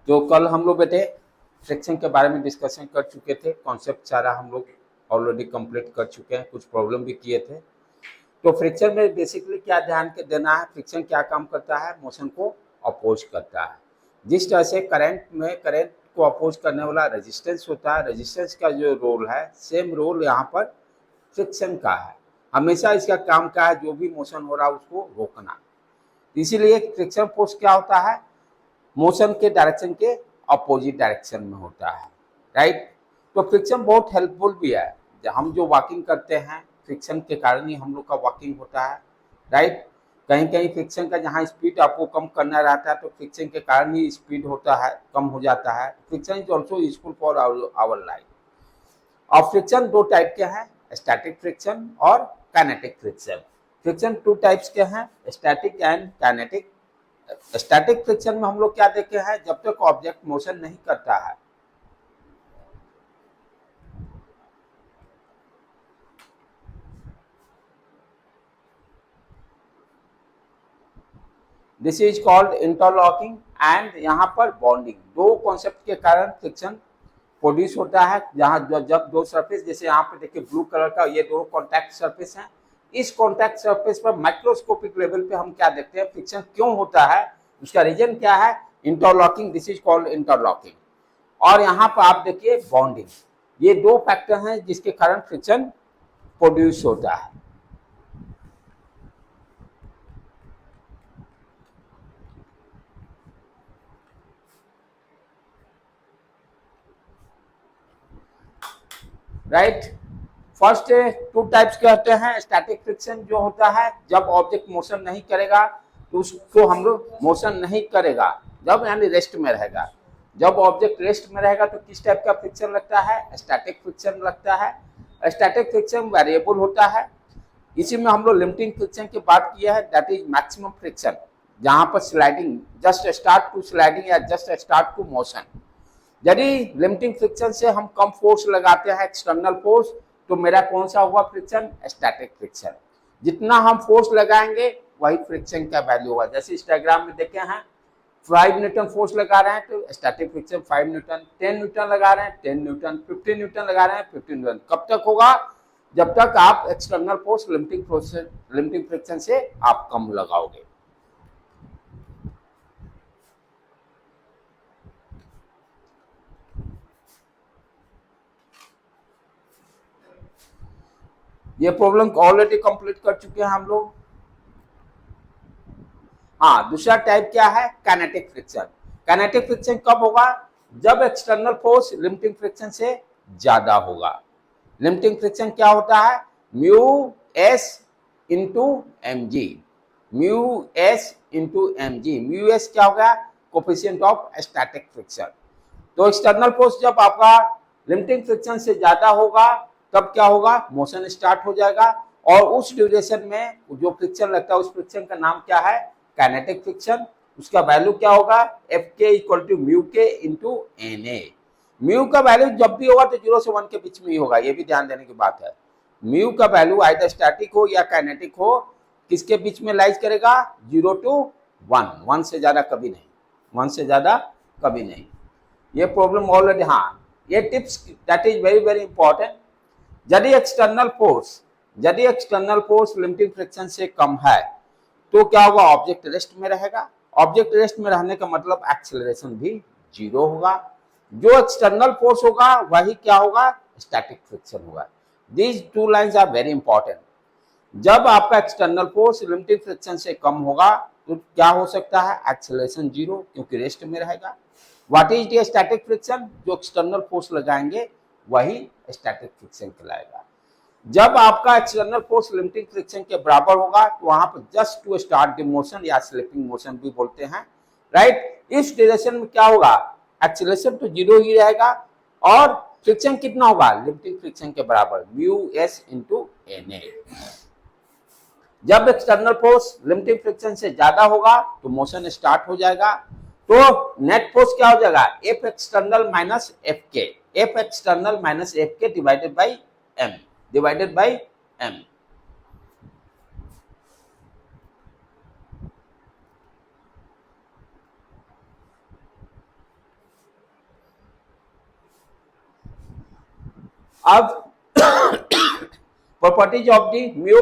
तो कल हम लोग बेटे फ्रिक्शन के बारे में डिस्कशन कर चुके थे, कॉन्सेप्ट सारा हम लोग ऑलरेडी कंप्लीट कर चुके हैं, कुछ प्रॉब्लम भी किए थे। तो फ्रिक्शन में बेसिकली क्या ध्यान के देना है, फ्रिक्शन क्या काम करता है, मोशन को अपोज करता है। जिस तरह से करंट को अपोज करने वाला रेजिस्टेंस होता है, रेजिस्टेंस का जो रोल है सेम रोल यहाँ पर फ्रिक्शन का है। हमेशा इसका काम क्या है, जो भी मोशन हो रहा है उसको रोकना। इसीलिए फ्रिक्शन फोर्स क्या होता है, मोशन के डायरेक्शन के अपोजिट डायरेक्शन में होता है, राइट। तो फ्रिक्शन बहुत हेल्पफुल भी है। हम जो वॉकिंग करते हैं फ्रिक्शन के कारण ही हम लोग का वॉकिंग होता है, राइट। कहीं कहीं फ्रिक्शन का जहाँ स्पीड आपको कम करना रहता है तो फ्रिक्शन के कारण ही स्पीड होता है, कम हो जाता है। Friction is also useful for our life. और फ्रिक्शन दो टाइप के हैं, स्टैटिक फ्रिक्शन और kinetic friction. Friction two types के हैं, static and kinetic. Static friction में हम लोग क्या देखे हैं, जब तक ऑब्जेक्ट मोशन नहीं करता है, this is called interlocking and यहाँ पर बॉन्डिंग। दो कॉन्सेप्ट के कारण फ्रिक्शन प्रोड्यूस होता है। जहाँ जब दो सरफेस, जैसे यहाँ पे देखिए ब्लू कलर का, ये दोनों कॉन्टैक्ट सरफेस हैं। इस कॉन्टैक्ट सरफेस पर माइक्रोस्कोपिक लेवल पे हम क्या देखते हैं, फ्रिक्शन क्यों होता है, उसका रीजन क्या है, interlocking, this is called interlocking. और यहाँ पर आप देखिए बॉन्डिंग। ये दो फैक्टर हैं जिसके कारण फ्रिक्शन प्रोड्यूस होता है। राइट। फर्स्ट टू टाइप्स कहते हैं। स्टैटिक फ्रिक्शन जो होता है, जब ऑब्जेक्ट मोशन नहीं करेगा तो उसको हम लोग मोशन नहीं करेगा, जब यानी रेस्ट में रहेगा। जब ऑब्जेक्ट रेस्ट में रहेगा तो किस टाइप का फ्रिक्शन लगता है, स्टैटिक फ्रिक्शन लगता है। स्टैटिक फ्रिक्शन वेरिएबल होता है। इसी में हम लोग लिमिटिंग फ्रिक्शन की बात किया है, दैट इज मैक्सिमम फ्रिक्शन, जहां पर sliding just start to sliding या जस्ट स्टार्ट टू मोशन। यदि लिमिटिंग फ्रिक्शन से हम कम फोर्स लगाते हैं, एक्सटर्नल फोर्स, तो मेरा कौन सा हुआ फ्रिक्शन, स्टैटिक फ्रिक्शन। जितना हम फोर्स लगाएंगे वही फ्रिक्शन का वैल्यू होगा। जैसे इस डायग्राम में देखे हैं, 5 न्यूटन फोर्स लगा रहे हैं तो स्टैटिक फ्रिक्शन 5 न्यूटन, 10 न्यूटन लगा रहे हैं 10 न्यूटन, 15 न्यूटन लगा रहे हैं 15 न्यूटन। कब तक होगा, जब तक आप एक्सटर्नल फोर्स लिमिटिंग फ्रिक्शन से आप कम लगाओगे। ये प्रॉब्लम ऑलरेडी कंप्लीट कर चुके हैं हम लोग। हाँ, दूसरा टाइप क्या है, काइनेटिक फ्रिक्शन। काइनेटिक फ्रिक्शन कब होगा, जब एक्सटर्नल फोर्स लिमिटिंग फ्रिक्शन से ज्यादा होगा। लिमिटिंग फ्रिक्शन क्या होता है, mu S into M G. Mu S into M G. Mu S क्या होगा, कोफिशिएंट ऑफ स्टैटिक फ्रिक्शन। तो एक्सटर्नल फोर्स जब आपका लिमिटिंग फ्रिक्शन से ज्यादा होगा तब क्या होगा, मोशन स्टार्ट हो जाएगा। और उस ड्यूरेशन में जो फ्रिक्शन लगता है उस फ्रिक्शन का नाम क्या है, काइनेटिक फ्रिक्शन। उसका वैल्यू क्या होगा, एफ के इक्वल टू म्यू के इंटू एन ए। म्यू का वैल्यू जब भी होगा तो 0 से 1 के बीच में ही होगा, ये भी ध्यान देने की बात है। म्यू का वैल्यू आइदर स्टैटिक हो या काइनेटिक हो, किसके बीच में लाइज करेगा, 0 to 1, 1 से ज्यादा कभी नहीं, 1 से ज्यादा कभी नहीं। ये प्रॉब्लम ऑलरेडी, हाँ ये tips that is very very important. यदि एक्सटर्नल फोर्स लिमिटिंग फ्रिक्शन से कम है तो क्या होगा, ऑब्जेक्ट रेस्ट में रहेगा। ऑब्जेक्ट रेस्ट में रहने का मतलब एक्सेलरेशन भी 0 होगा। जो एक्सटर्नल फोर्स होगा वही क्या होगा, स्टैटिक फ्रिक्शन होगा। These two lines are very important. जब आपका एक्सटर्नल फोर्स लिमिटिंग फ्रिक्शन से कम होगा तो क्या हो सकता है, एक्सेलरेशन 0, क्योंकि रेस्ट में रहेगा। What is the static friction, जो एक्सटर्नल फोर्स लगाएंगे वही स्टैटिक फ्रिक्शन कहलाएगा। जब आपका एक्सटर्नल फोर्स लिमिटिंग फ्रिक्शन के बराबर होगा तो वहां पर just to start the motion या स्लिपिंग मोशन भी बोलते हैं, राइट। इस डायरेक्शन में क्या होगा, एक्सेलरेशन तो 0 ही रहेगा और फ्रिक्शन कितना होगा, लिमिटिंग फ्रिक्शन के बराबर, mu S into N A. जब एक्सटर्नल फोर्स लिमिटिंग फ्रिक्शन से ज्यादा होगा तो मोशन स्टार्ट हो जाएगा। तो नेट फोर्स क्या हो जाएगा, एफ एक्सटर्नल माइनस एफ के, एफ एक्सटर्नल माइनस एफ के डिवाइडेड बाई एम। अब प्रॉपर्टीज ऑफ दी म्यू,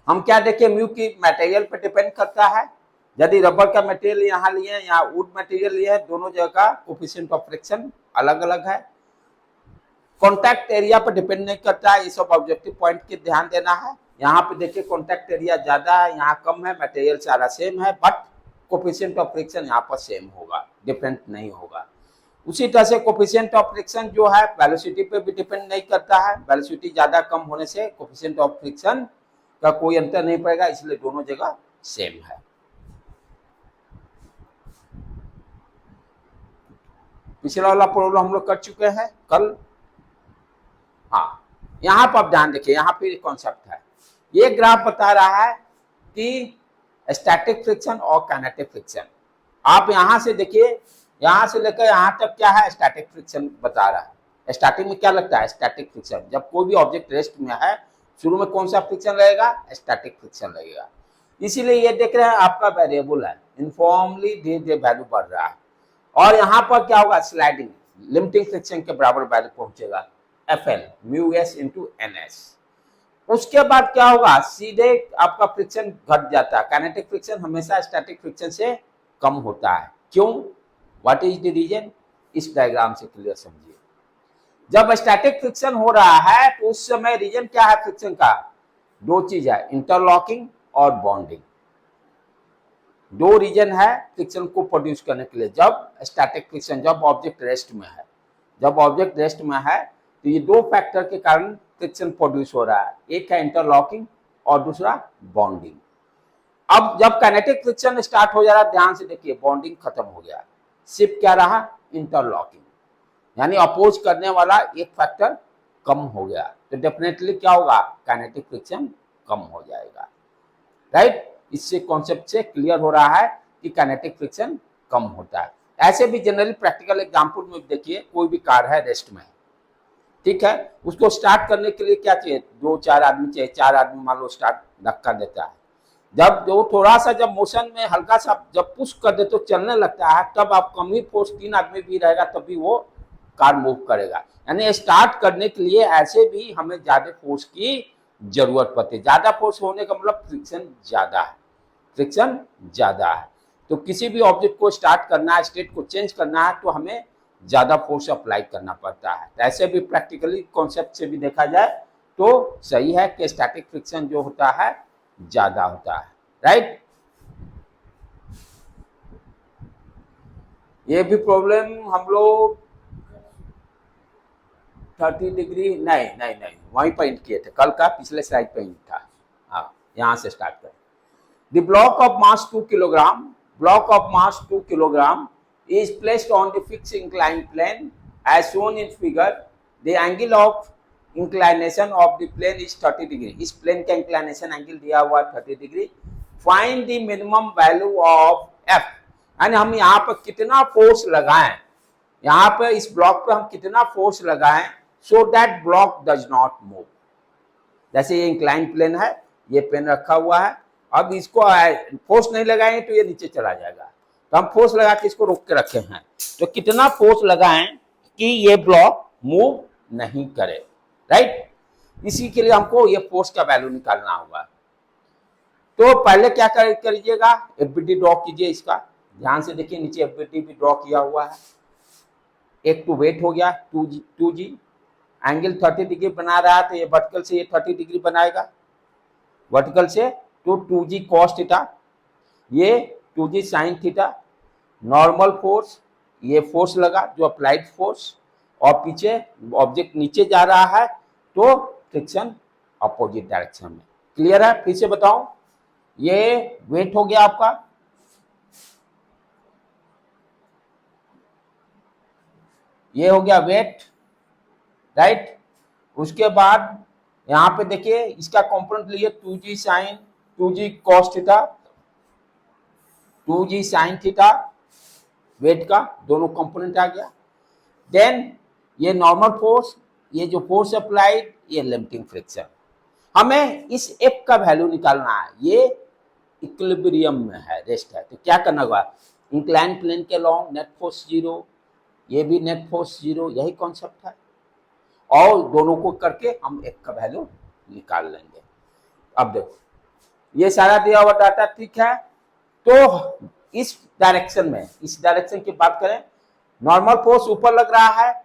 हम क्या देखें, म्यू की मटेरियल पे डिपेंड करता है। यदि रबर का मटेरियल यहाँ लिए या वुड मटेरियल लिए है, दोनों जगह का कोफिशिएंट ऑफ फ्रिक्शन अलग अलग है। कॉन्टैक्ट एरिया पर डिपेंड नहीं करता है, ये सब ऑब्जेक्टिव पॉइंट के ध्यान देना है। यहाँ पे देखिए कॉन्टैक्ट एरिया ज्यादा है, यहाँ कम है, मटेरियल सारा सेम है, बट कोफिशिएंट ऑफ फ्रिक्शन यहाँ पर सेम होगा, डिफरेंट नहीं होगा। उसी तरह से कोफिशिएंट ऑफ फ्रिक्शन जो है वेलोसिटी पे भी डिपेंड नहीं करता है, वेलोसिटी ज्यादा कम होने से कोफिशिएंट ऑफ फ्रिक्शन का कोई अंतर नहीं पड़ेगा, इसलिए दोनों जगह सेम है। पिछला वाला प्रॉब्लम हम लोग कर चुके हैं कल। हाँ, यहाँ पर आप ध्यान देखिए, यहाँ पे कॉन्सेप्ट है, ये ग्राफ बता रहा है कि स्टैटिक फ्रिक्शन और काइनेटिक फ्रिक्शन। आप यहाँ से देखिए, यहाँ से लेकर यहाँ तक क्या है, स्टैटिक फ्रिक्शन बता रहा है। स्टार्टिंग में क्या लगता है, स्टैटिक फ्रिक्शन। जब कोई भी ऑब्जेक्ट रेस्ट में है, शुरू में कौन सा फ्रिक्शन लगेगा, स्टैटिक फ्रिक्शन लगेगा। इसीलिए ये देख रहे हैं आपका वेरिएबल है, यूनिफॉर्मली धीरे धीरे वैल्यू बढ़ रहा है, और यहाँ पर क्या होगा, स्लाइडिंग लिमिटिंग फ्रिक्शन के बराबर वैल्यू पहुंचेगा, FL mu S into NS। उसके बाद क्या होगा, सीधे आपका फ्रिक्शन घट जाता है। काइनेटिक फ्रिक्शन हमेशा स्टैटिक फ्रिक्शन से कम होता है। क्यों, व्हाट इज द रीजन, इस डायग्राम से क्लियर समझिए। जब स्टैटिक फ्रिक्शन हो रहा है तो उस समय रीजन क्या है फ्रिक्शन का, दो चीज है, इंटरलॉकिंग और बॉन्डिंग। दो रीजन है फ्रिक्शन को प्रोड्यूस करने के लिए। जब स्टैटिक फ्रिक्शन, जब ऑब्जेक्ट रेस्ट में है, जब ऑब्जेक्ट रेस्ट में है तो ये दो फैक्टर के कारण फ्रिक्शन प्रोड्यूस हो रहा है, एक है इंटरलॉकिंग और दूसरा बॉन्डिंग। अब जब काइनेटिक फ्रिक्शन स्टार्ट हो जा रहा है, ध्यान से देखिए, बॉन्डिंग खत्म हो गया, सिर्फ क्या रहा, इंटरलॉकिंग, यानी अपोज करने वाला एक फैक्टर कम हो गया, तो डेफिनेटली क्या होगा, काइनेटिक फ्रिक्शन कम हो जाएगा। राइट, इससे कॉन्सेप्ट से क्लियर हो रहा है कि काइनेटिक फ्रिक्शन कम होता है। ऐसे भी जनरली प्रैक्टिकल एग्जांपल में देखिए, कोई भी कार है रेस्ट में, ठीक है, उसको स्टार्ट करने के लिए क्या चाहिए, दो चार आदमी चाहिए, चार आदमी मान लो स्टार्ट धक्का देता है। जब जो थोड़ा सा जब मोशन में हल्का सा जब पुश कर दे तो चलने लगता है, तब आप कम ही फोर्स, तीन आदमी भी रहेगा तभी वो कार मूव करेगा। यानी स्टार्ट करने के लिए ऐसे भी हमें ज्यादा फोर्स की जरूरत पड़ती है। ज्यादा फोर्स होने का मतलब फ्रिक्शन ज्यादा है, फ्रिक्शन ज्यादा है। तो किसी भी ऑब्जेक्ट को स्टार्ट करना है, स्टेट को चेंज करना है, तो हमें ज्यादा फोर्स अप्लाई करना पड़ता है। ऐसे भी प्रैक्टिकली कॉन्सेप्ट से भी देखा जाए तो सही है कि स्टैटिक फ्रिक्शन जो होता है ज्यादा होता है। राइट, ये भी प्रॉब्लम हम लोग 30 डिग्री नहीं वहीं पर इंट किए थे, कल का पिछले स्लाइड पे इंट था। हाँ, यहाँ से स्टार्ट करें। The block of mass 2 kilogram, block of mass 2 kilogram is placed on the fixed inclined plane as shown in figure. The angle of inclination of the plane is 30 degree. इस plane का inclination angle दिया हुआ 30 degree. Find the minimum value of F, यानी हम यहाँ पर कितना force लगाएं, यहाँ पर इस ब्लॉक पे हम कितना फोर्स लगाएं so that block does not move. जैसे ये इंक्लाइन प्लेन है, ये पेन रखा हुआ है, अब इसको फोर्स नहीं लगाएंगे तो ये नीचे चला जाएगा, तो हम फोर्स लगा के इसको रोक के रखे हैं। तो कितना फोर्स लगाएं कि ये ब्लॉक मूव नहीं करे। राइट, इसी के लिए हमको ये फोर्स का वैल्यू निकालना होगा। तो पहले क्या करिएगा, एफबीटी ड्रॉ कीजिए। इसका ध्यान से देखिए, नीचे एफबीटी भी ड्रॉ किया हुआ है। एक तो वेट हो गया 2g, एंगल 30 डिग्री बना रहा है, तो ये वर्टिकल से ये 30 डिग्री बनाएगा, वर्टिकल से, तो 2g cos थीटा, ये 2g sin theta. Normal force, ये फोर्स लगा जो अप्लाइड फोर्स, और पीछे ऑब्जेक्ट नीचे जा रहा है तो फ्रिक्शन अपोजिट डायरेक्शन में। क्लियर है, फिर से बताऊं, ये वेट हो गया आपका, ये हो गया वेट। राइट, उसके बाद यहां पे देखिए इसका कंपोनेंट लिए 2g sin 2g cos theta, 2g sin theta, weight का दोनों कंपोनेंट आ गया। देन ये नॉर्मल फोर्स, ये जो फोर्स अप्लाइड, ये लिमिटिंग फ्रिक्शन। हमें इस F का वैल्यू निकालना है, ये इक्विलिब्रियम में है, रेस्ट है, तो क्या करना होगा, इंक्लाइन प्लेन के लॉन्ग नेट फोर्स 0, ये भी नेट फोर्स 0, यही कॉन्सेप्ट है। और दोनों को करके हम f का वैल्यू निकाल लेंगे। अब देखो ये सारा दिया हुआ डाटा ठीक है, तो इस डायरेक्शन की बात करें, नॉर्मल फोर्स ऊपर लग रहा है,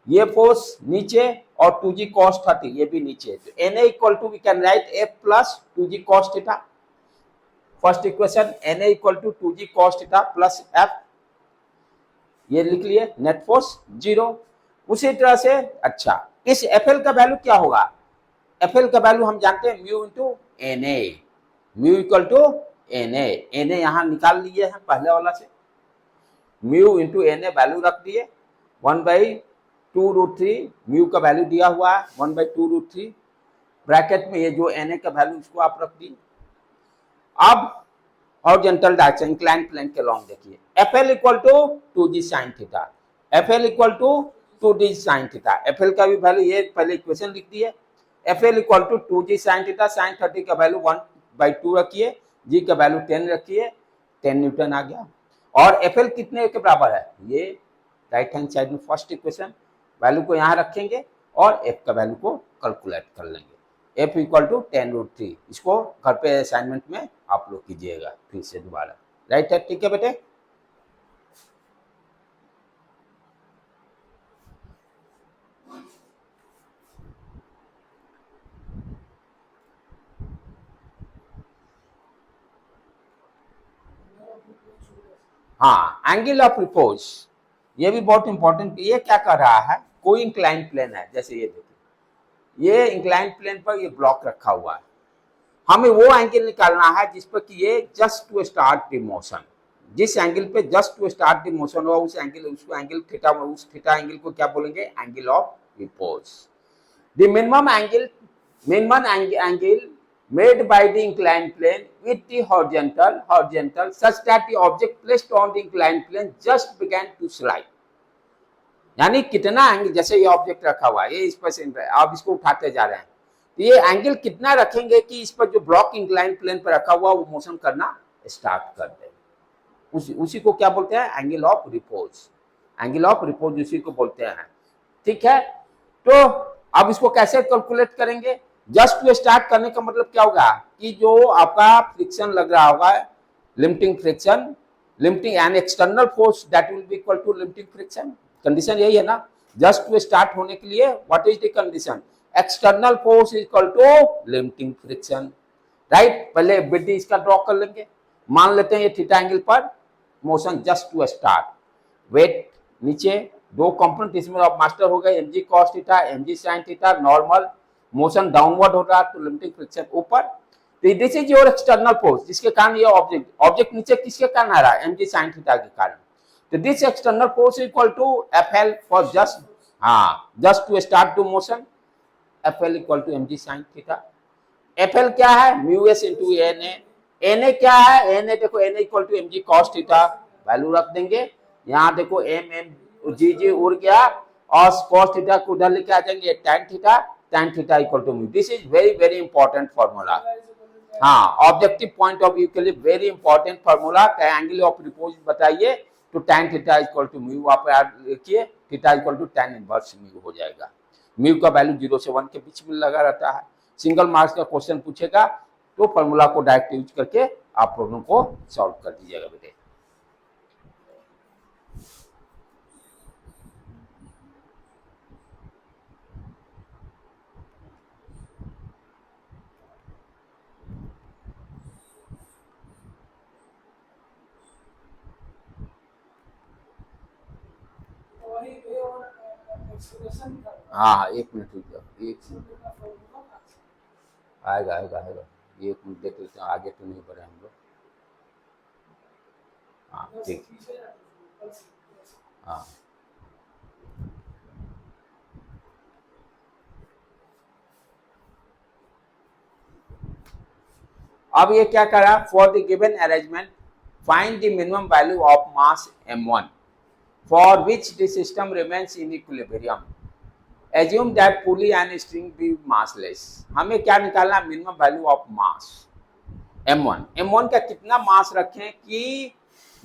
ये फोर्स नीचे, और 2g cos 30 ये भी नीचे, तो Na equal to we can write F plus 2g cos theta. First equation Na equal to 2g cos theta plus F, ये लिख लिए, नेट फोर्स 0। उसी तरह से अच्छा इस FL का वैल्यू क्या होगा, FL का वैल्यू हम जानते हैं mu into Na, mu equal to Na यहां निकाल लिए हैं पहले वाला से, म्यू इंटू Na वैल्यू रख दिए, 1/2√3 म्यू का वैल्यू दिया हुआ है 1/2√3, ब्रैकेट में ये जो Na का वैल्यू उसको आप रख दिए। अब हॉरिजॉन्टल डायरेक्शन इंक्लाइंड प्लेन के लॉन्ग देखिए, FL equal to 2g sin theta, FL equal to 2g sin theta, FL का भी वैल्यू ये पहले इक्वेशन लिख दिए, FL equal to 2g sin theta, sin 30 का वैल्यू 1/2 रखिए, g का वैल्यू 10 रखिए, 10 न्यूटन आ गया। और FL कितने के बराबर है, ये राइट हैंड साइड में फर्स्ट इक्वेशन, वैल्यू को यहाँ रखेंगे और F का वैल्यू को कैलकुलेट कर लेंगे, F इक्वल टू 10√3, इसको घर पे असाइनमेंट में आप लोग कीजिएगा फिर से दोबारा, राइट है, ठीक है बेटे। हाँ, एंगल ऑफ रिपोज ये भी बहुत इंपॉर्टेंट, ये क्या कर रहा है, कोई इंक्लाइंड प्लेन है, जैसे ये देखिए ये इंक्लाइंड प्लेन पर ये ब्लॉक रखा हुआ है, हमें वो एंगल निकालना है जिस पर कि ये just to start the motion, जिस एंगल पे just to start the motion हो उस एंगल, उसको एंगल थीटा, उस थीटा एंगल को क्या बोलेंगे, angle of repose. The minimum angle made by the inclined plane with the horizontal such that the object placed on the inclined plane just began to slide, यानी कितना angle, जैसे ये object रखा हुआ है, ये इस पर से आप इसको उठाते जा रहे हैं, तो ये एंगल कितना रखेंगे कि इस पर जो ब्लॉक इंक्लाइंड प्लेन पर रखा हुआ वो मोशन करना स्टार्ट कर दे, उसी को क्या बोलते हैं, angle of repose, angle of repose उसी को बोलते हैं, ठीक है। तो अब इसको कैसे कैलकुलेट करेंगे, जस्ट टू स्टार्ट करने का मतलब क्या होगा कि जो आपका फ्रिक्शन लग रहा होगा, limiting friction, limiting and external force that will be equal to limiting friction, condition यही है ना, जस्ट टू स्टार्ट होने के लिए what is the condition, external force is equal to limiting friction, right. पहले विड्थ इसका ड्रॉ कर लेंगे, मान लेते हैं ये थीटा एंगल पर motion just to start, weight नीचे, दो कंपोनेंट इसमें अब मास्टर हो गए, mg cos theta, mg sin theta, normal, motion downward हो रहा है तो लिमिटिंग फ्रिक्शन ऊपर, तो this is your external force जिसके कारण ये ऑब्जेक्ट नीचे किसके कारण आ रहा है, mg sin थीटा के कारण, तो this external force equal to FL for just to start to motion, FL equal to mg sin theta, FL क्या है, म्यू s इंटू Na क्या है, Na देखो Na equal to mg cos theta, value रख देंगे, यहाँ देखो g उड़ गया और cos थीटा को उधर लेके आ जाएंगे, tan theta equal to mu, this is very very important formula, हाँ ऑब्जेक्टिव पॉइंट ऑफ व्यू के लिए very important formula, angle of repose बताइए तो tan theta equal to mu आप लिखिए, theta equal to tan inverse mu हो जाएगा, mu का वैल्यू 0 से 1 के बीच में लगा रहता है, सिंगल मार्क्स का क्वेश्चन पूछेगा तो फॉर्मूला को डायरेक्ट यूज करके आप प्रॉब्लम को सॉल्व कर दीजिएगा बेटे। हाँ एक मिनट रुक जाओ, एक आएगा आएगा आएगा, एक मिनट देख लेते हैं, आगे तो नहीं बढ़े हम लोग, हाँ ठीक, हाँ अब ये क्या करा, for the given arrangement find the minimum value of mass m1 for which the system remains in equilibrium, assume that pulley and string be massless, हमें क्या निकालना, minimum value of mass m1 का कितना मास रखें कि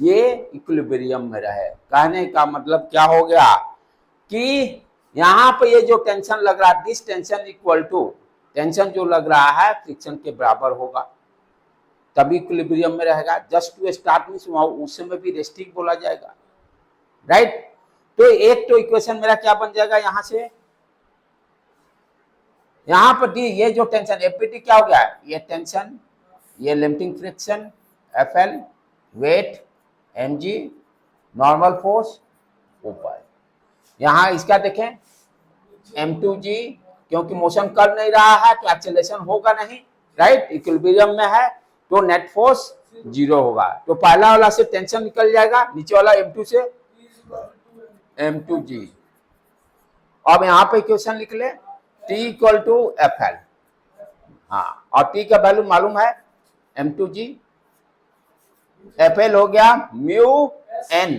ये इक्विलिब्रियम में रहे, कहने का मतलब क्या हो गया कि यहाँ पे ये जो टेंशन लग रहा है, this tension equal to, tension जो लग रहा है फ्रिक्शन के बराबर होगा, तभी इक्विलिब्रियम में रहेगा। जस्ट टू स्टार्ट मींस उस समय भी रेस्टिंग बोला जाएगा, राइट। तो एक तो इक्वेशन मेरा क्या बन जाएगा यहां से, यहां पर डी, ये जो टेंशन एफपीटी क्या हो गया, ये टेंशन, ये limiting friction FL, weight MG, normal force ऊपर, यहां इसका देखें m2g, क्योंकि मोशन कर नहीं रहा है तो एक्सेलरेशन होगा नहीं, राइट, इक्विलिब्रियम में है तो नेट फोर्स 0 होगा। तो पहला वाला से टेंशन निकल जाएगा, नीचे वाला m2 से m2g। अब यहाँ पे इक्वेशन लिख ले, t इक्वल टू fl, हाँ, और t का वैल्यू मालूम है m2g, fl हो गया म्यू n,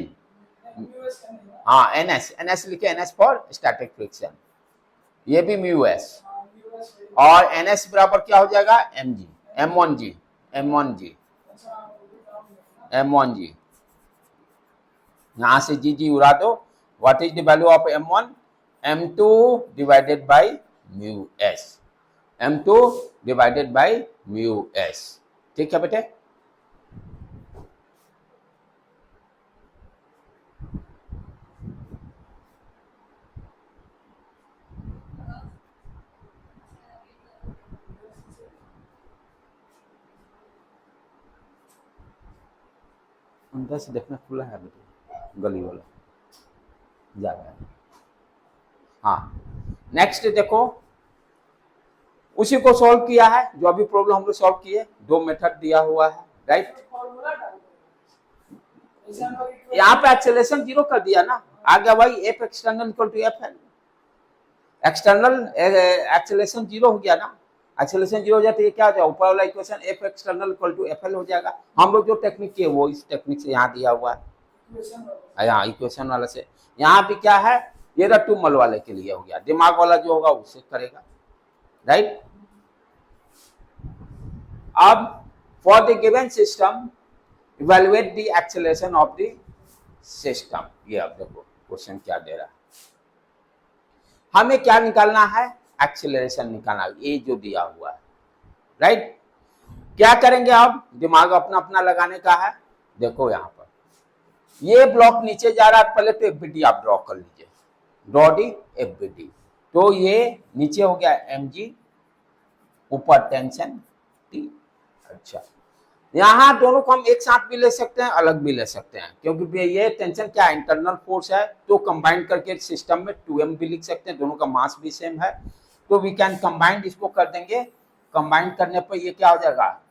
हाँ ns लिखे, ns फॉर स्टैटिक फ्रिक्शन, ये भी म्यू एस, और ns बराबर क्या हो जाएगा mg, m1g, यहां से जी उड़ा दो। What is the value of m1, m2 divided by mu s, m2 divided by mu s, ठीक है बेटे। अंदर से देखना खुला है बेटे, गली वाला जा रहा है। हाँ, नेक्स्ट देखो, उसी को सॉल्व किया है, जो अभी प्रॉब्लम हम लोग सॉल्व किए, दो मेथड दिया हुआ है, राइट। यहाँ पे एक्सेलरेशन 0 कर दिया ना, आ गया भाई F external equal to F L, external acceleration 0 हो गया ना, एक्सेलरेशन 0 हो जाए तो ये क्या हो जाएगा, ऊपर वाला equation F external equal to F L हो जाएगा। हम लोग जो टेक्निक किए वो इस टेक्निक से यहाँ दिया हुआ है, यहाँ इक्वेशन वाला से। यहाँ भी क्या है, ये रट्टूमल वाले के लिए हो गया, दिमाग वाला जो होगा उससे करेगा, राइट। अब for the given system evaluate the acceleration of the system, ये अब देखो क्वेश्चन क्या दे रहा है, हमें क्या निकालना है, एक्सेलरेशन निकालना, ये जो दिया हुआ है, राइट। क्या करेंगे, अब दिमाग अपना अपना लगाने का है। देखो यहाँ पर ये ब्लॉक नीचे जा रहा है, पहले तो एफबीटी आप ड्रॉ कर लीजिए, ड्रॉ डी एफबीटी, तो ये नीचे हो गया mg, ऊपर टेंशन t। अच्छा, यहाँ दोनों को हम एक साथ भी ले सकते हैं, अलग भी ले सकते हैं, क्योंकि ये टेंशन क्या इंटरनल फोर्स है, तो कंबाइन करके सिस्टम में 2m भी लिख सकते हैं, दोनों का मास भी सेम है, तो वी कैन कंबाइन, इसको कर देंगे, कंबाइन करने पर ये क्या हो जाएगा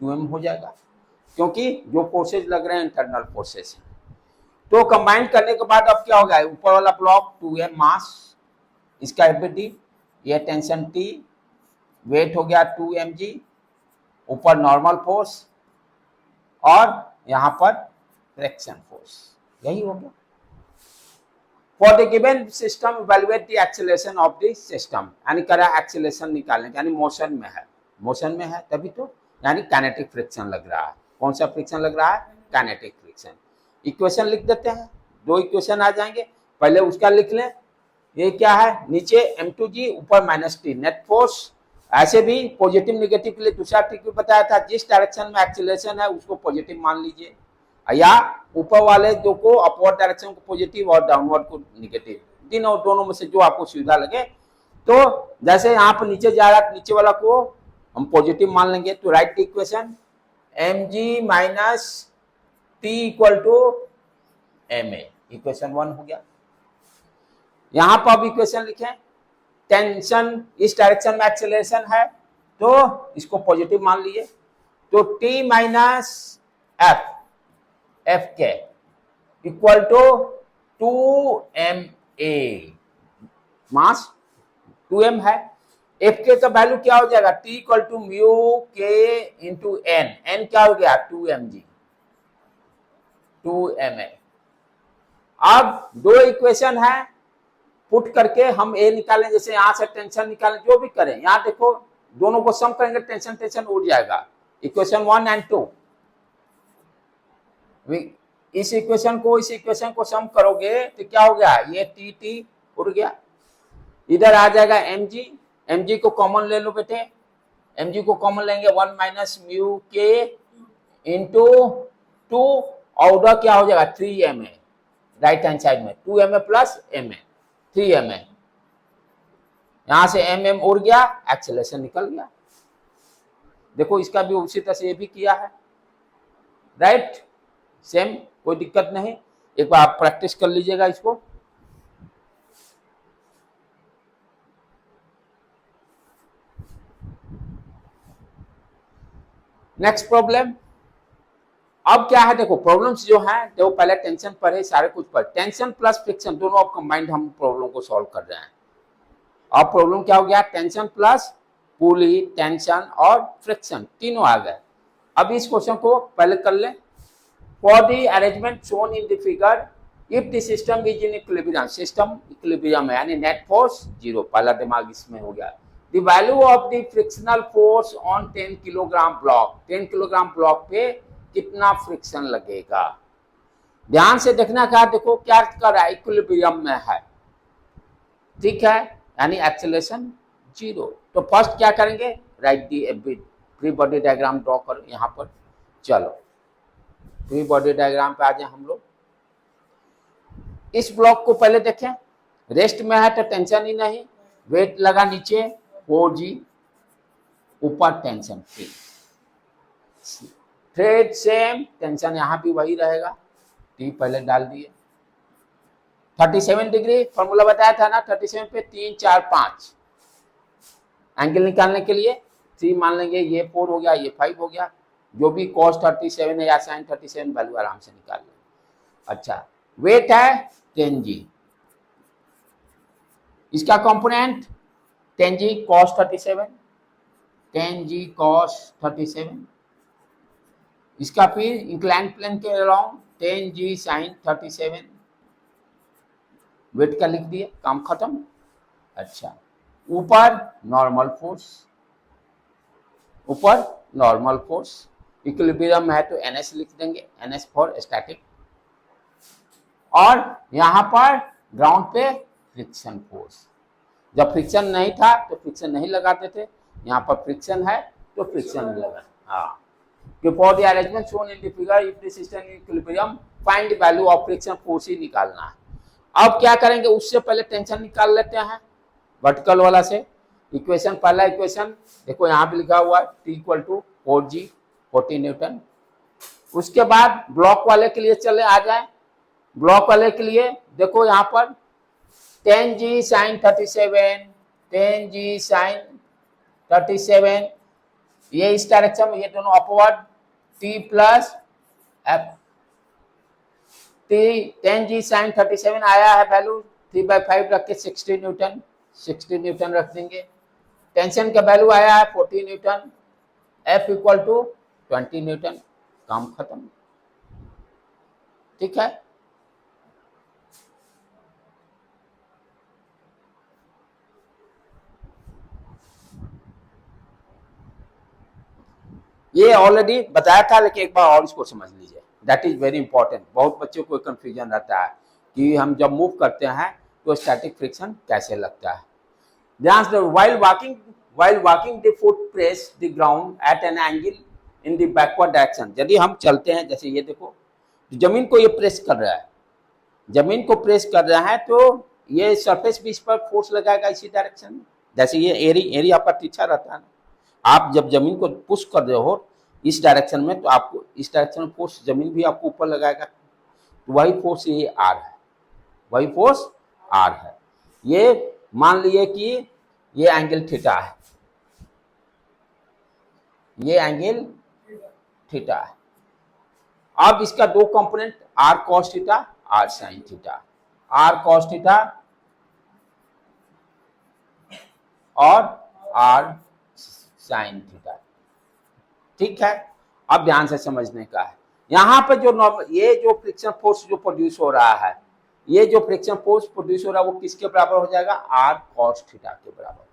2m हो जाएगा, क्योंकि जो फोर्सेज लग रहे हैं इंटरनल फोर्सेज। तो कंबाइन करने के बाद अब क्या हो गया, ऊपर वाला ब्लॉक 2m मास, इसका एफबीटी, ये टेंशन t, वेट हो गया 2mg, ऊपर नॉर्मल फोर्स, और यहां पर फ्रिक्शन फोर्स, यही हो गया। For the given system evaluate the acceleration of the system, यानी करा एक्सेलरेशन निकालने, यानी मोशन में है, मोशन में है तभी तो, यानी काइनेटिक फ्रिक्शन लग रहा है। कौन सा फ्रिक्शन लग रहा है, काइनेटिक फ्रिक्शन। इक्वेशन लिख देते हैं, दो इक्वेशन आ जाएंगे, पहले उसका लिख लें, ये क्या है, नीचे m2g ऊपर -t, नेट फोर्स। ऐसे भी पॉजिटिव नेगेटिव के लिए दूसरा ट्रिक भी बताया था, जिस डायरेक्शन में एक्सेलरेशन है उसको पॉजिटिव मान लीजिए, या ऊपर वाले दो को अपवर्ड डायरेक्शन को पॉजिटिव और डाउनवर्ड को नेगेटिव, दोनों में से जो आपको सुविधा लगे। तो जैसे यहाँ पर नीचे जा रहा है, नीचे वाला को हम पॉजिटिव मान लेंगे, तो right equation mg minus t equal to ma, equation 1 हो गया। यहाँ पर अब इक्वेशन लिखें, टेंशन इस डायरेक्शन में एक्सेलरेशन है तो इसको पॉजिटिव मान लिए, तो t माइनस एफ के equal to 2ma, mass 2m है, एफ के का वैल्यू क्या हो जाएगा, t इक्वल टू म्यू के इंटू एन, एन क्या हो गया 2mg, 2ma। अब दो इक्वेशन है, पुट करके हम ए निकालें, जैसे यहां से टेंशन निकालें, जो भी करें, यहां देखो दोनों को सम करेंगे, टेंशन उड़ जाएगा, इक्वेशन 1 एंड 2, इस इक्वेशन को इस इक्वेशन को सम करोगे तो क्या हो गया, ये टी उड़ गया, इधर आ जाएगा mg, mg को कॉमन ले लो बेटे, mg को कॉमन लेंगे 1 माइनस म्यू के इंटू 2 और उधर क्या हो जाएगा 3ma, राइट हैंड साइड में 2ma प्लस ma, 3ma, यहां से mm उड़ गया, एक्सेलरेशन निकल गया। देखो इसका भी उसी तरह से ये भी किया है, राइट, सेम, कोई दिक्कत नहीं। एक बार आप प्रैक्टिस कर लीजिएगा इसको। नेक्स्ट प्रॉब्लम, अब क्या है देखो, प्रॉब्लम्स जो है देखो पहले टेंशन पर है, सारे कुछ पर, टेंशन प्लस फ्रिक्शन दोनों अब कंबाइंड हम प्रॉब्लम को सॉल्व कर रहे हैं। अब प्रॉब्लम क्या हो गया, टेंशन प्लस पुली, टेंशन और फ्रिक्शन तीनों आ गए। अब इस क्वेश्चन को पहले कर ले। For the arrangement shown in the figure, if the system is in equilibrium, system equilibrium है यानी नेट फोर्स जीरो, पहला दिमाग इसमें हो गया। The value of the frictional force on 10 kilogram block, 10 kilogram block पे कितना फ्रिक्शन लगेगा। ध्यान से देखना का, देखो क्या कर रहा है, इक्विलिब्रियम में है, ठीक है, यानी एक्सेलरेशन जीरो। तो फर्स्ट क्या करेंगे, राइट दी फ्री बॉडी डायग्राम ड्रॉ करो यहां पर। चलो फ्री बॉडी डायग्राम पे आ जाए हम लोग। इस ब्लॉक को पहले देखें, रेस्ट में है तो टेंशन ही नहीं, वेट लगा नीचे 4g, ऊपर tension free, thread same, tension यहां भी वही रहेगा, टी पहले डाल दिए। 37 डिग्री फॉर्मूला बताया था ना, 37 पे 3 4 5 एंगल निकालने के लिए 3 मान लेंगे, ये 4 हो गया, ये 5 हो गया, जो भी cos 37 है या sin 37 वैल्यू आराम से निकाल लें। अच्छा, वेट है 10g, इसका component 10g cos 37, 10g cos 37, इसका फिर इंक्लाइन प्लेन के अलोंग 10g sin 37, वेट का लिख दिए, काम खत्म। अच्छा, ऊपर नॉर्मल फोर्स, ऊपर नॉर्मल फोर्स, इक्विलिब्रियम में है तो NS लिख देंगे, NS फॉर स्टैटिक, और यहां पर ग्राउंड पे फ्रिक्शन फोर्स। जब फ्रिक्शन नहीं था तो फ्रिक्शन नहीं लगाते थे, यहाँ पर फ्रिक्शन है तो फ्रिक्शन लगा। हाँ, for the arrangement shown in the figure, if the system in equilibrium find the value of friction force ही निकालना है। अब क्या करेंगे, उससे पहले टेंशन निकाल लेते हैं वर्टिकल वाला से। इक्वेशन, पहला इक्वेशन देखो यहाँ पे लिखा हुआ है T equal to 4g 40 Newton. उसके बाद ब्लॉक वाले के लिए चले आ जाए, ब्लॉक वाले के लिए देखो यहाँ पर 10g sin 37, 10g sin 37, ये इस डायरेक्शन में, ये दोनों upward, T plus F, T 10g sin 37 आया है वैल्यू 3/5 रख के 60 न्यूटन, 60 न्यूटन रख देंगे। टेंशन का वैल्यू आया है 40 newton, F equal to 20 newton, काम खत्म, ठीक है। ये ऑलरेडी बताया था, लेकिन एक बार और इसको समझ लीजिए, दैट इज वेरी इंपॉर्टेंट। बहुत बच्चों को कंफ्यूजन रहता है कि हम जब मूव करते हैं तो स्टैटिक फ्रिक्शन कैसे लगता है। ध्यान से, while walking the foot press the ground at an angle in the backward direction, यदि हम चलते हैं, जैसे ये देखो जमीन को ये प्रेस कर रहा है, जमीन को प्रेस कर रहा है तो ये सरफेस भी इस पर फोर्स लगाएगा इसी डायरेक्शन में। जैसे ये एरिया आपका तिरछा रहता है ना, आप जब जमीन को पुश कर रहे हो इस डायरेक्शन में तो आपको इस डायरेक्शन में फोर्स जमीन भी आपको ऊपर लगाएगा, तो वही फोर्स ये आर है, वही फोर्स आर है। ये मान लिए कि ये एंगल थीटा है, ये एंगल थीटा है। अब इसका दो component R cos theta, R sine theta, R cos theta और आर साइन थीटा, ठीक है। अब ध्यान से समझने का है, यहां पर जो नॉर्मल, ये जो फ्रिक्शन फोर्स जो प्रोड्यूस हो रहा है, ये जो फ्रिक्शन फोर्स प्रोड्यूस हो रहा है वो किसके बराबर हो जाएगा, आर कॉस थीटा के बराबर।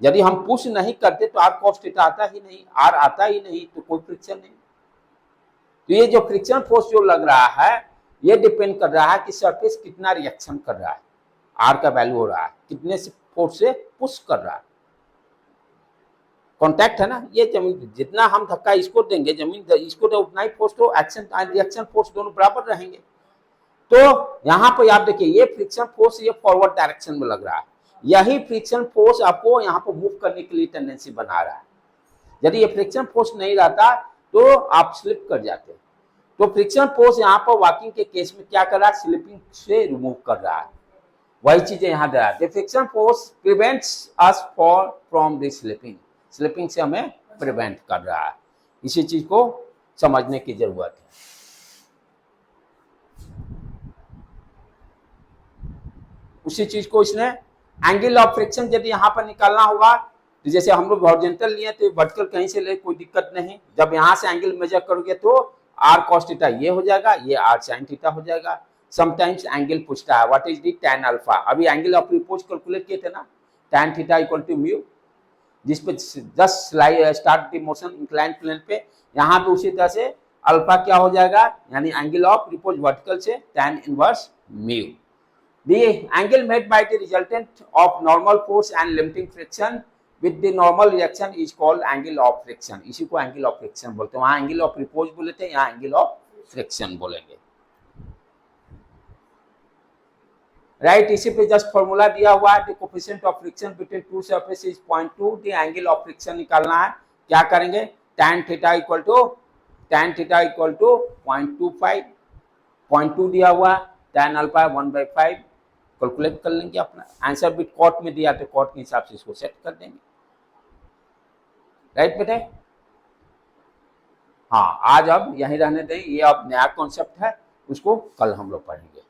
यदि हम पुश नहीं करते तो आर कॉस थीटा आता ही नहीं, आर आता ही नहीं, तो कोई फ्रिक्शन नहीं। तो ये जो फ्रिक्शन फोर्स जो लग रहा है ये डिपेंड कर रहा है कि सरफेस कितना रिएक्शन कर रहा है। आर का वैल्यू हो रहा है, कितने से फोर्स से पुश कर रहा है, कॉन्टैक्ट है ना, ये जमीन जितना हम धक्का इसको देंगे जमीन इसको तो उतना ही फोर्स, तो एक्शन रिएक्शन फोर्स दोनों बराबर रहेंगे। तो यहाँ पे आप देखिए ये फ्रिक्शन फोर्स ये फॉरवर्ड डायरेक्शन में लग रहा है, यही फ्रिक्शन फोर्स आपको यहाँ पर मूव करने के लिए टेंडेंसी बना रहा है। यदि ये फ्रिक्शन फोर्स नहीं रहता तो आप स्लिप कर जाते। तो फ्रिक्शन फोर्स यहाँ पर वॉकिंग के केस में क्या कर रहा है, स्लिपिंग से रिमूव कर रहा है। वही चीजें यहाँ दे रहा है, friction force prevents us for from the slipping, slipping से हमें प्रिवेंट कर रहा है। इसी चीज को समझने की जरूरत है। उसी चीज को इसने एंगल ऑफ फ्रिक्शन यदि यहाँ पर निकालना होगा तो जैसे हम लोग हॉरिजॉन्टल लिए तो वर्टिकल कहीं से ले कोई दिक्कत नहीं, जब यहाँ से एंगल मेजर करोगे तो आर कॉस थीटा ये हो जाएगा, ये आर साइन थीटा हो जाएगा। समटाइम्स एंगल पूछता है what is the tan alpha, अभी एंगल ऑफ रिपोज कैलकुलेट किए थे ना, tan theta equal to mu, जिस पे just start the motion incline plane पे, यहाँ पे उसी तरह से अल्फा क्या हो जाएगा, यानी एंगल ऑफ रिपोज वर्टिकल से tan inverse mu. The angle made by the resultant of normal force and limiting friction with the normal reaction is called angle of friction। इसी को angle of friction बोलते हैं, वहाँ angle of repose बोले थे, यहाँ angle of friction बोलेंगे। Right, इसी पे जस्ट फॉर्मूला दिया हुआ है, the coefficient of friction between two surfaces is 0.2, the angle of friction निकालना है, क्या करेंगे, tan theta equal to 0.25, 0.2 दिया हुआ, tan अल्फा 1/5 कैलकुलेट कर लेंगे, अपना आंसर भी कॉट में दिया तो कॉट के हिसाब से इसको सेट कर देंगे। राइट बेटे, हाँ आज अब यहीं रहने दें, ये अब नया कॉन्सेप्ट है, उसको कल हम लोग पढ़ेंगे।